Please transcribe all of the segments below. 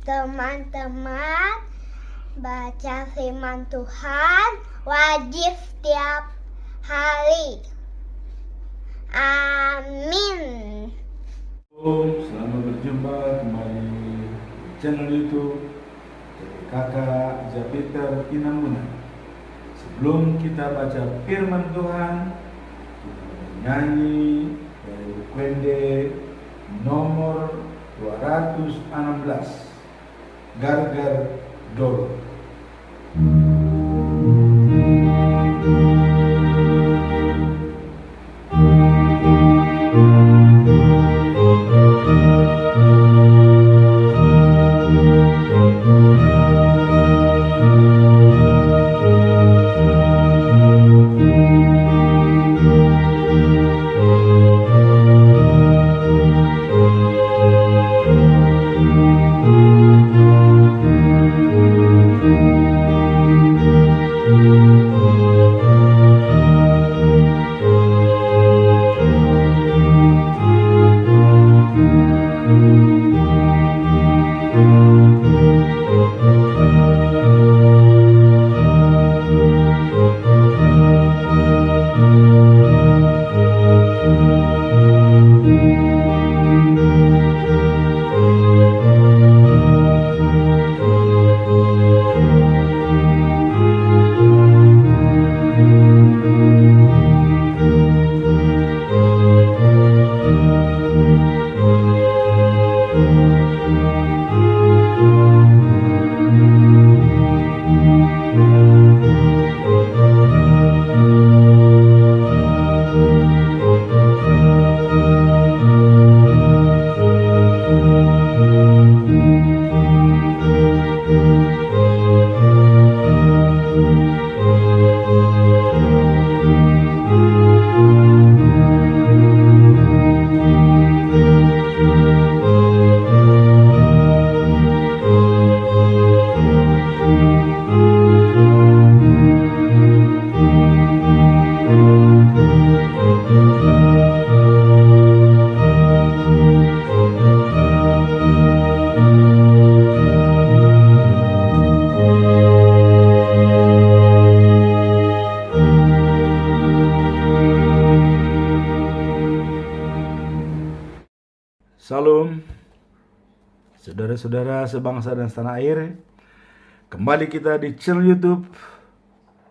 Teman-teman, baca firman Tuhan wajib setiap hari. Amin. Selamat berjumpa kembali di channel YouTube Kakak Jupiter Tinambunan. Sebelum kita baca firman Tuhan, kita bernyanyi dari Kwende nomor 216, Gargar Dolo. Salam, saudara-saudara sebangsa dan setanah air. Kembali kita di channel YouTube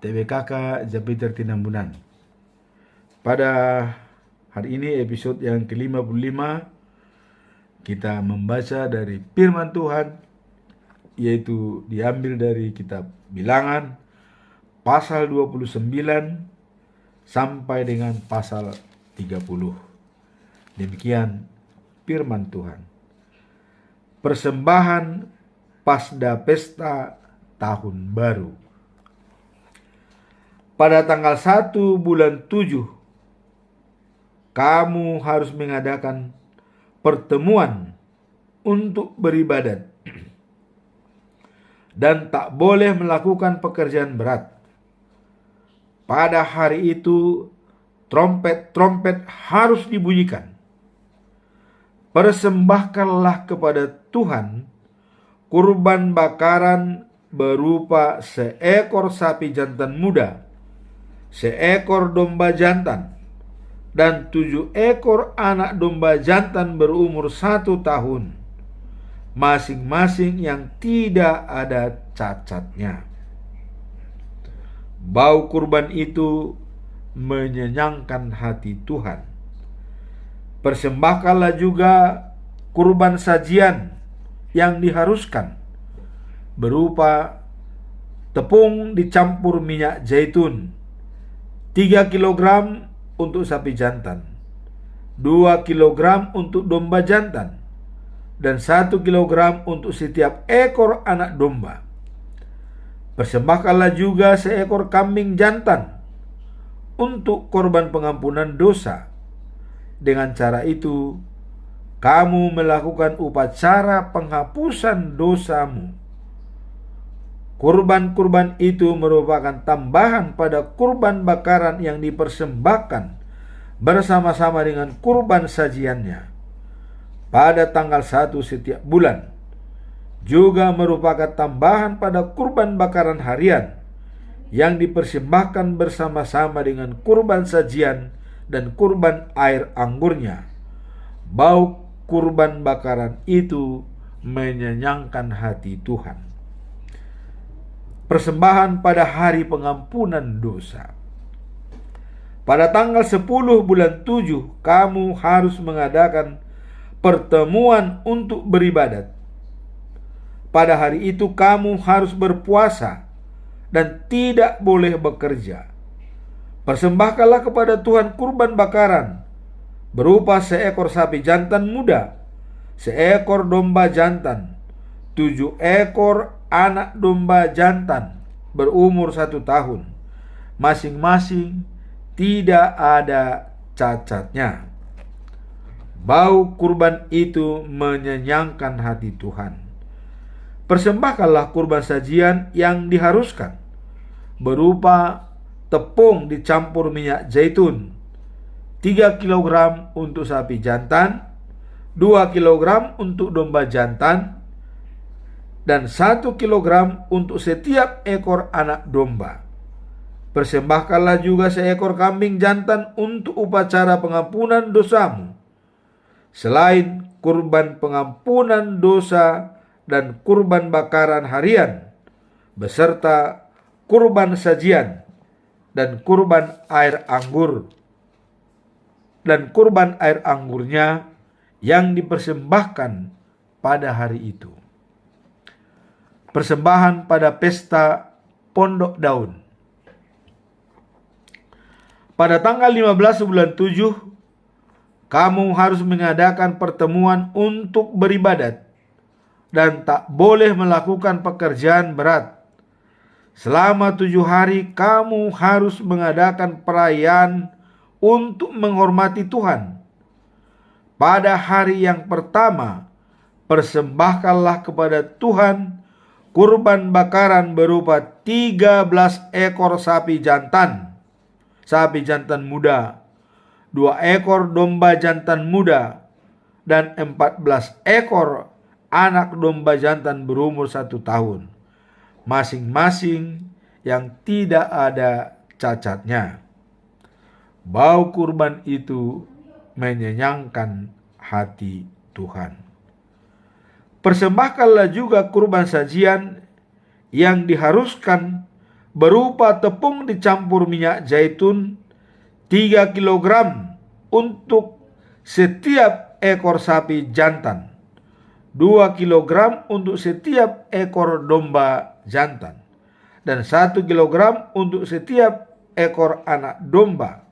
TBKK Jupiter Tinambunan. Pada hari ini episode yang ke-55, kita membaca dari firman Tuhan, yaitu diambil dari kitab Bilangan pasal 29 sampai dengan pasal 30. Demikian firman Tuhan. Persembahan pasda pesta tahun baru. Pada tanggal 1 bulan 7, kamu harus mengadakan pertemuan untuk beribadat dan tak boleh melakukan pekerjaan berat. Pada hari itu trompet-trompet harus dibunyikan. Persembahkanlah kepada Tuhan kurban bakaran berupa seekor sapi jantan muda, seekor domba jantan, dan 7 ekor anak domba jantan berumur 1 tahun, masing-masing yang tidak ada cacatnya. Bau kurban itu menyenangkan hati Tuhan. Persembahkanlah juga kurban sajian yang diharuskan berupa tepung dicampur minyak zaitun 3 kg untuk sapi jantan, 2 kg untuk domba jantan, dan 1 kg untuk setiap ekor anak domba. Persembahkanlah juga seekor kambing jantan untuk korban pengampunan dosa. Dengan cara itu, kamu melakukan upacara penghapusan dosamu. Kurban-kurban itu merupakan tambahan pada kurban bakaran yang dipersembahkan bersama-sama dengan kurban sajiannya pada tanggal 1 setiap bulan. juga merupakan tambahan pada kurban bakaran harian yang dipersembahkan bersama-sama dengan kurban sajian dan kurban air anggurnya. Bau kurban bakaran itu menyenangkan hati Tuhan. Persembahan pada hari pengampunan dosa. Pada tanggal 10 bulan 7, kamu harus mengadakan pertemuan untuk beribadat. Pada hari itu kamu harus berpuasa dan tidak boleh bekerja. Persembahkanlah kepada Tuhan kurban bakaran berupa seekor sapi jantan muda, seekor domba jantan, 7 ekor anak domba jantan berumur 1 tahun, masing-masing tidak ada cacatnya. Bau kurban itu menyenangkan hati Tuhan. Persembahkanlah kurban sajian yang diharuskan berupa tepung dicampur minyak zaitun 3 kg untuk sapi jantan, 2 kg untuk domba jantan, dan 1 kg untuk setiap ekor anak domba. Persembahkanlah juga seekor kambing jantan untuk upacara pengampunan dosamu. Selain kurban pengampunan dosa dan kurban bakaran harian, beserta kurban sajian dan kurban air anggur, dan kurban air anggurnya yang dipersembahkan pada hari itu. Persembahan pada pesta Pondok Daun. Pada tanggal 15 bulan 7, kamu harus mengadakan pertemuan untuk beribadat dan tak boleh melakukan pekerjaan berat. Selama 7 hari kamu harus mengadakan perayaan untuk menghormati Tuhan. Pada hari yang pertama, persembahkanlah kepada Tuhan kurban bakaran berupa 13 ekor sapi jantan muda, 2 ekor domba jantan muda, dan 14 ekor anak domba jantan berumur 1 tahun, masing-masing yang tidak ada cacatnya. Bau kurban itu menyenangkan hati Tuhan. Persembahkanlah juga kurban sajian yang diharuskan berupa tepung dicampur minyak zaitun 3 kg untuk setiap ekor sapi jantan, 2 kg untuk setiap ekor domba jantan, dan 1 kg untuk setiap ekor anak domba.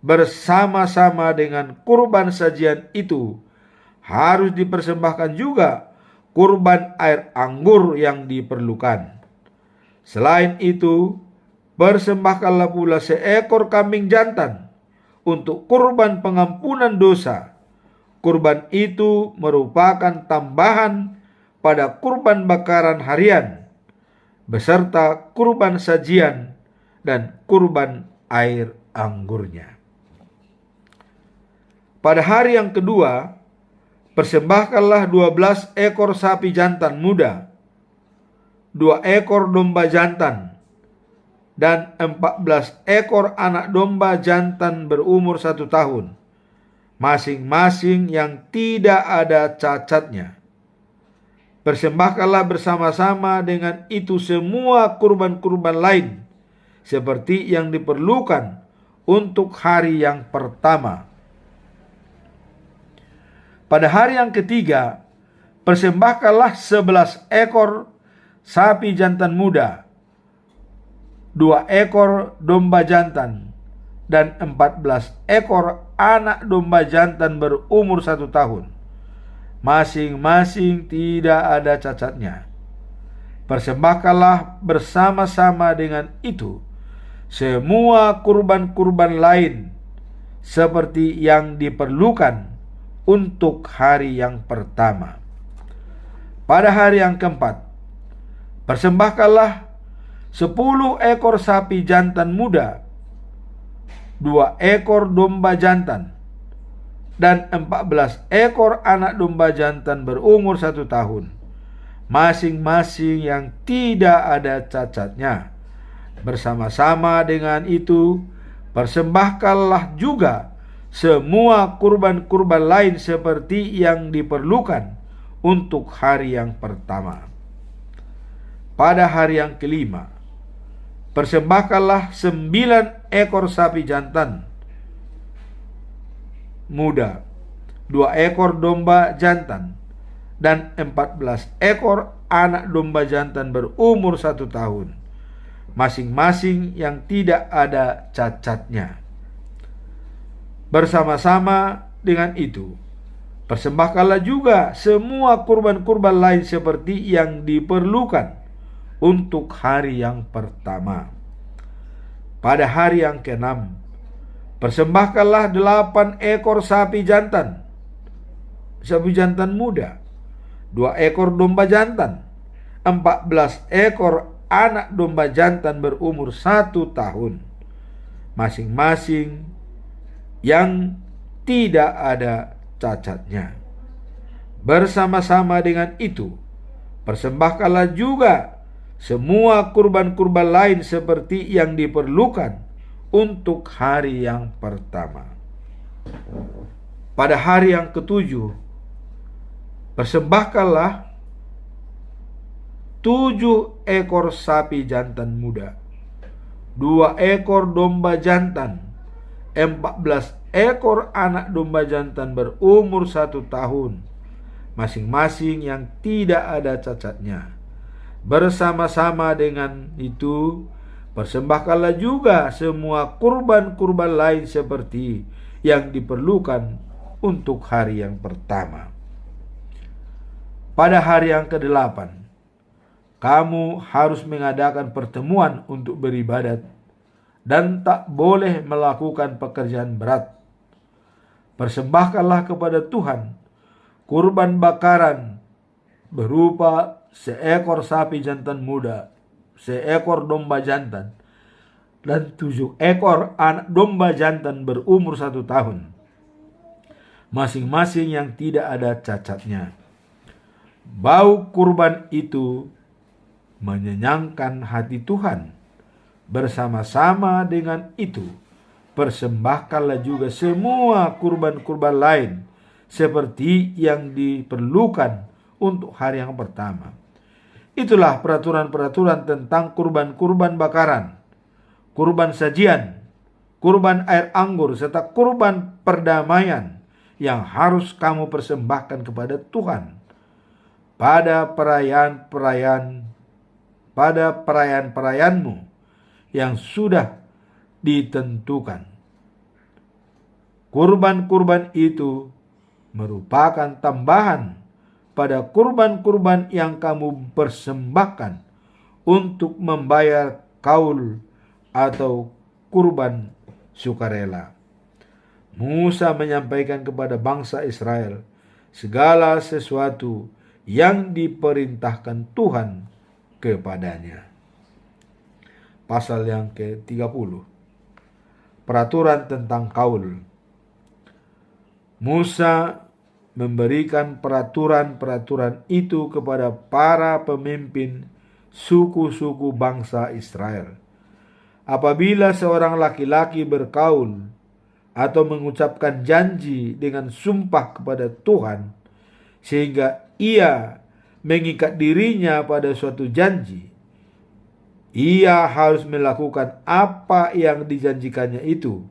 Bersama-sama dengan kurban sajian itu harus dipersembahkan juga kurban air anggur yang diperlukan. Selain itu, persembahkanlah pula seekor kambing jantan untuk kurban pengampunan dosa. Kurban itu merupakan tambahan pada kurban bakaran harian, beserta kurban sajian dan kurban air anggurnya. Pada hari yang kedua, persembahkanlah 12 ekor sapi jantan muda, 2 ekor domba jantan, dan 14 ekor anak domba jantan berumur 1 tahun, masing-masing yang tidak ada cacatnya. Persembahkanlah bersama-sama dengan itu semua kurban-kurban lain, seperti yang diperlukan untuk hari yang pertama. Pada hari yang ketiga, persembahkanlah 11 ekor sapi jantan muda, 2 ekor domba jantan, dan 14 ekor anak domba jantan berumur 1 tahun, masing-masing tidak ada cacatnya. Persembahkanlah bersama-sama dengan itu semua kurban-kurban lain seperti yang diperlukan untuk hari yang pertama. Pada hari yang keempat, persembahkanlah 10 ekor sapi jantan muda, 2 ekor domba jantan, dan 14 ekor anak domba jantan berumur 1 tahun, masing-masing yang tidak ada cacatnya. Bersama-sama dengan itu, persembahkanlah juga semua kurban-kurban lain seperti yang diperlukan untuk hari yang pertama. Pada hari yang kelima, persembahkanlah 9 ekor sapi jantan muda, 2 ekor domba jantan, dan 14 ekor anak domba jantan berumur 1 tahun, masing-masing yang tidak ada cacatnya. Bersama-sama dengan itu, persembahkanlah juga semua kurban-kurban lain seperti yang diperlukan untuk hari yang pertama. Pada hari yang keenam, persembahkanlah 8 ekor sapi jantan muda, 2 ekor domba jantan, 14 ekor anak domba jantan berumur 1 tahun, masing-masing yang tidak ada cacatnya. Bersama-sama dengan itu, persembahkanlah juga semua kurban-kurban lain seperti yang diperlukan untuk hari yang pertama. Pada hari yang ketujuh, persembahkanlah 7 ekor sapi jantan muda, 2 ekor domba jantan, 14 ekor anak domba jantan berumur 1 tahun, masing-masing yang tidak ada cacatnya. Bersama-sama dengan itu, persembahkanlah juga semua kurban-kurban lain seperti yang diperlukan untuk hari yang pertama. Pada hari yang ke-8, kamu harus mengadakan pertemuan untuk beribadat dan tak boleh melakukan pekerjaan berat. Persembahkanlah kepada Tuhan kurban bakaran berupa 1 ekor sapi jantan muda, 1 ekor domba jantan, dan 7 ekor anak domba jantan berumur 1 tahun, masing-masing yang tidak ada cacatnya. Bau kurban itu menyenangkan hati Tuhan. Bersama-sama dengan itu, persembahkanlah juga semua kurban-kurban lain seperti yang diperlukan untuk hari yang pertama. Itulah peraturan-peraturan tentang kurban-kurban bakaran, kurban sajian, kurban air anggur, serta kurban perdamaian yang harus kamu persembahkan kepada Tuhan pada perayaan-perayaanmu yang sudah ditentukan. Kurban-kurban itu merupakan tambahan pada kurban-kurban yang kamu persembahkan untuk membayar kaul atau kurban sukarela. Musa menyampaikan kepada bangsa Israel segala sesuatu yang diperintahkan Tuhan kepadanya. Pasal yang ke-30. Peraturan tentang kaul. Musa memberikan peraturan-peraturan itu kepada para pemimpin suku-suku bangsa Israel. Apabila seorang laki-laki berkaul atau mengucapkan janji dengan sumpah kepada Tuhan, sehingga ia mengikat dirinya pada suatu janji, ia harus melakukan apa yang dijanjikannya itu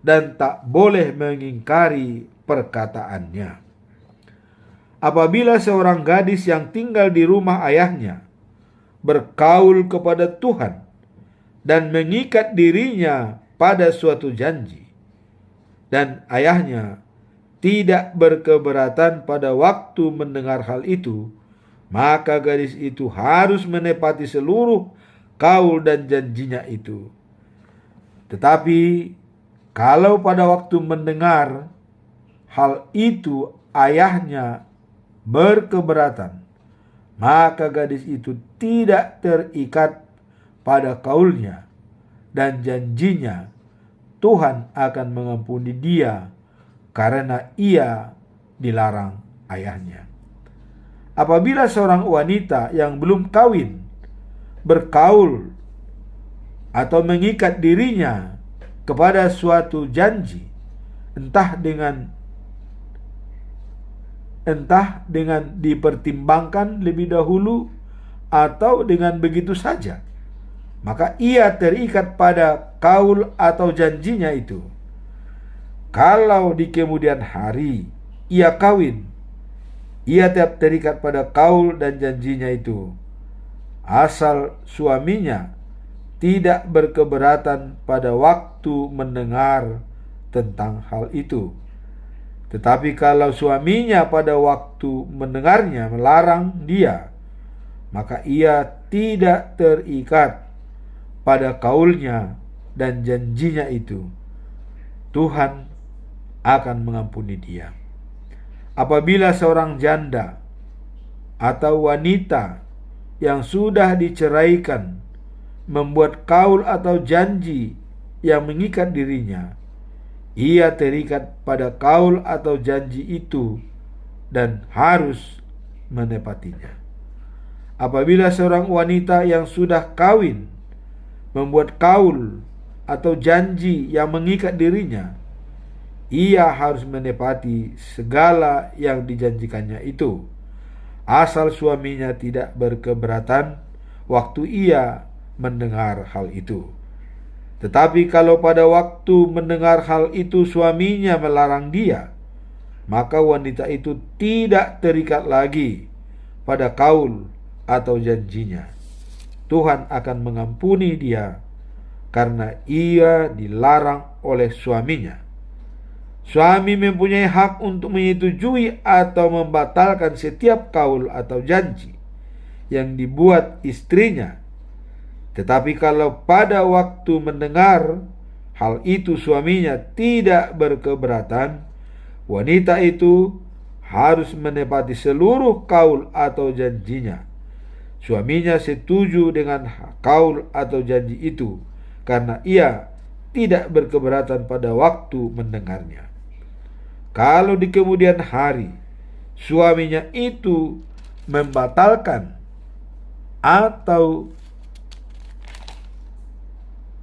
dan tak boleh mengingkari perkataannya. Apabila seorang gadis yang tinggal di rumah ayahnya berkaul kepada Tuhan dan mengikat dirinya pada suatu janji, dan ayahnya tidak berkeberatan pada waktu mendengar hal itu, maka gadis itu harus menepati seluruh kaul dan janjinya itu. Tetapi kalau pada waktu mendengar hal itu ayahnya berkeberatan, maka gadis itu tidak terikat pada kaulnya dan janjinya. Tuhan akan mengampuni dia karena ia dilarang ayahnya. apabila seorang wanita yang belum kawin berkaul atau mengikat dirinya kepada suatu janji, entah dengan dipertimbangkan lebih dahulu atau dengan begitu saja, maka ia terikat pada kaul atau janjinya itu. Kalau di kemudian hari ia kawin, ia tetap terikat pada kaul dan janjinya itu, asal suaminya tidak berkeberatan pada waktu mendengar tentang hal itu. Tetapi kalau suaminya pada waktu mendengarnya melarang dia, maka ia tidak terikat pada kaulnya dan janjinya itu. Tuhan akan mengampuni dia. Apabila seorang janda atau wanita yang sudah diceraikan membuat kaul atau janji yang mengikat dirinya, ia terikat pada kaul atau janji itu dan harus menepatinya. Apabila seorang wanita yang sudah kawin membuat kaul atau janji yang mengikat dirinya, ia harus menepati segala yang dijanjikannya itu, asal suaminya tidak berkeberatan waktu ia mendengar hal itu. Tetapi kalau pada waktu mendengar hal itu suaminya melarang dia, maka wanita itu tidak terikat lagi pada kaul atau janjinya. Tuhan akan mengampuni dia karena ia dilarang oleh suaminya. Suami mempunyai hak untuk menyetujui atau membatalkan setiap kaul atau janji yang dibuat istrinya. Tetapi kalau pada waktu mendengar hal itu suaminya tidak berkeberatan, wanita itu harus menepati seluruh kaul atau janjinya. Suaminya setuju dengan kaul atau janji itu karena ia tidak berkeberatan pada waktu mendengarnya. Kalau di kemudian hari suaminya itu membatalkan atau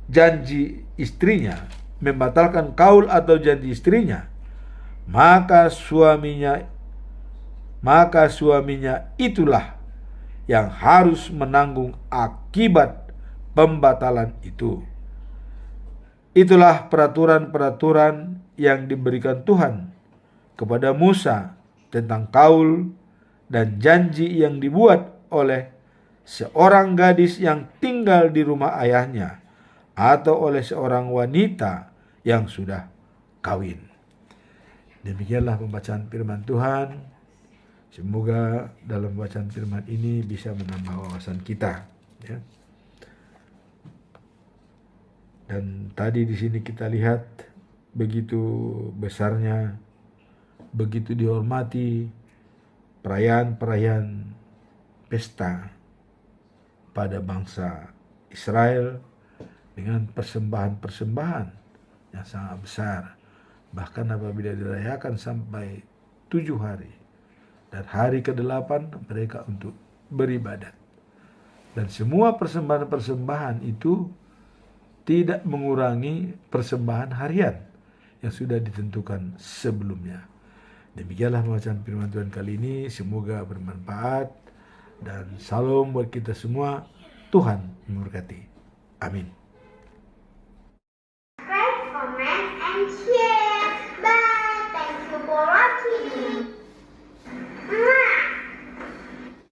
janji istrinya, membatalkan kaul atau janji istrinya, maka suaminya itulah yang harus menanggung akibat pembatalan itu. Itulah peraturan-peraturan yang diberikan Tuhan kepada Musa tentang kaul dan janji yang dibuat oleh seorang gadis yang tinggal di rumah ayahnya atau oleh seorang wanita yang sudah kawin. Demikianlah pembacaan firman Tuhan. Semoga dalam bacaan firman ini bisa menambah wawasan kita, ya. Dan tadi di sini kita lihat begitu besarnya, begitu dihormati perayaan-perayaan pesta pada bangsa Israel dengan persembahan-persembahan yang sangat besar. Bahkan apabila dirayakan sampai 7 hari. Dan hari ke-8 mereka untuk beribadat. Dan semua persembahan-persembahan itu tidak mengurangi persembahan harian yang sudah ditentukan sebelumnya. Demikianlah pembacaan firman Tuhan kali ini. Semoga bermanfaat. Dan salam buat kita semua. Tuhan memberkati. Amin. Comment and share. Bye. Thank you for watching.